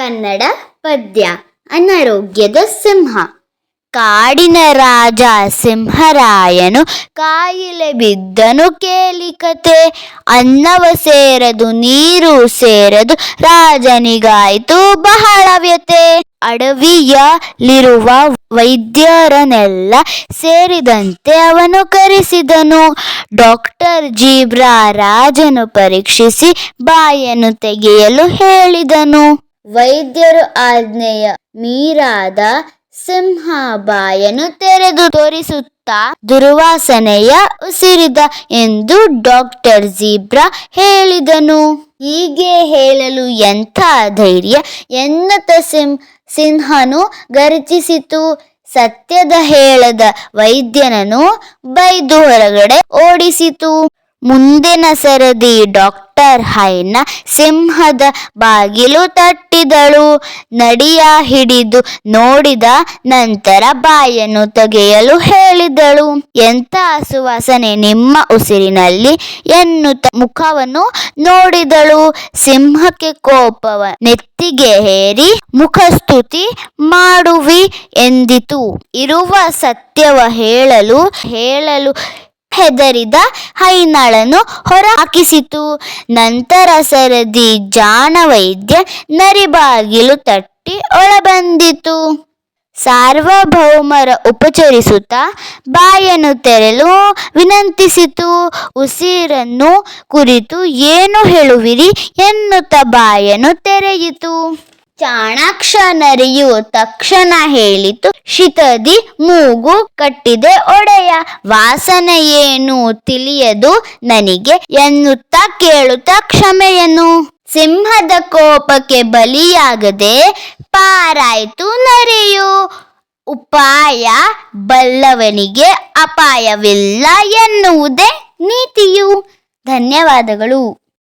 ಕನ್ನಡ ಪದ್ಯ. ಅನಾರೋಗ್ಯದ ಸಿಂಹ. ಕಾಡಿನ ರಾಜ ಸಿಂಹರಾಯನು ಕಾಯಿಲೆ ಬಿದ್ದನು ಕೇಳಿ ಕತೆ. ಅನ್ನವ ಸೇರದು ನೀರು ಸೇರದು ರಾಜನಿಗಾಯ್ತು ಬಹಳ ವ್ಯತೆ. ಅಡವಿಯಲ್ಲಿರುವ ವೈದ್ಯರನ್ನೆಲ್ಲ ಸೇರಿದಂತೆ ಅವನು ಕರೆಸಿದನು. ಡಾಕ್ಟರ್ ಜೀಬ್ರಾ ರಾಜನು ಪರೀಕ್ಷಿಸಿ ಬಾಯನ್ನು ತೆಗೆಯಲು ಹೇಳಿದನು. ವೈದ್ಯರು ಆಜ್ಞೆಯ ಮೀರಾದ ಸಿಂಹ ಬಾಯನ್ನು ತೆರೆದು ತೋರಿಸುತ್ತಾ ದುರ್ವಾಸನೆಯ ಉಸಿರಿದ ಎಂದು ಡಾಕ್ಟರ್ ಜೀಬ್ರಾ ಹೇಳಿದನು. ಹೀಗೆ ಹೇಳಲು ಎಂಥ ಧೈರ್ಯ ಎನ್ನುತ್ತ ಸಿಂಹನು ಗರ್ಜಿಸಿತು. ಸತ್ಯದ ಹೇಳದ ವೈದ್ಯನನ್ನು ಬೈದು ಹೊರಗಡೆ ಓಡಿಸಿತು. ಮುಂದಿನ ಸರದಿ ಡಾಕ್ಟರ್ ಹೈನ ಸಿಂಹದ ಬಾಗಿಲು ತಟ್ಟಿದಳು. ನಡಿಯ ಹಿಡಿದು ನೋಡಿದ ನಂತರ ಬಾಯನ್ನು ತೆಗೆಯಲು ಹೇಳಿದಳು. ಎಂಥ ಸುವಾಸನೆ ನಿಮ್ಮ ಉಸಿರಿನಲ್ಲಿ ಎನ್ನುತ್ತ ಮುಖವನ್ನು ನೋಡಿದಳು. ಸಿಂಹಕ್ಕೆ ಕೋಪವ ನೆತ್ತಿಗೆ ಹೇರಿ ಮುಖಸ್ತುತಿ ಮಾಡುವಿ ಎಂದಿತು. ಇರುವ ಸತ್ಯವ ಹೇಳಲು ಹೆದರಿದ ಹೈನಳನ್ನು ಹೊರ ಹಾಕಿಸಿತು. ನಂತರ ಸರದಿ ಜಾಣ ವೈದ್ಯ ನರಿಬಾಗಿಲು ತಟ್ಟಿ ಒಳಬಂದಿತು. ಸಾರ್ವಭೌಮರ ಉಪಚರಿಸುತ್ತಾ ಬಾಯನ್ನು ತೆರೆಯಲು ವಿನಂತಿಸಿತು. ಉಸಿರನ್ನು ಕುರಿತು ಏನು ಹೇಳುವಿರಿ ಎನ್ನುತ್ತ ಬಾಯನ್ನು ತೆರೆಯಿತು. ಚಾಣಾಕ್ಷ ನರಿಯು ತಕ್ಷಣ ಹೇಳಿತು, ಶಿತದಿ ಮೂಗು ಕಟ್ಟಿದೆ ಒಡೆಯ, ವಾಸನೆ ಏನು ತಿಳಿಯದು ನನಗೆ ಎನ್ನುತ್ತಾ ಕೇಳುತ್ತಾ ಕ್ಷಮೆಯನ್ನು. ಸಿಂಹದ ಕೋಪಕ್ಕೆ ಬಲಿಯಾಗದೆ ಪಾರಾಯ್ತು ನರಿಯು. ಉಪಾಯ ಬಲ್ಲವನಿಗೆ ಅಪಾಯವಿಲ್ಲ ಎನ್ನುವುದೇ ನೀತಿಯು. ಧನ್ಯವಾದಗಳು.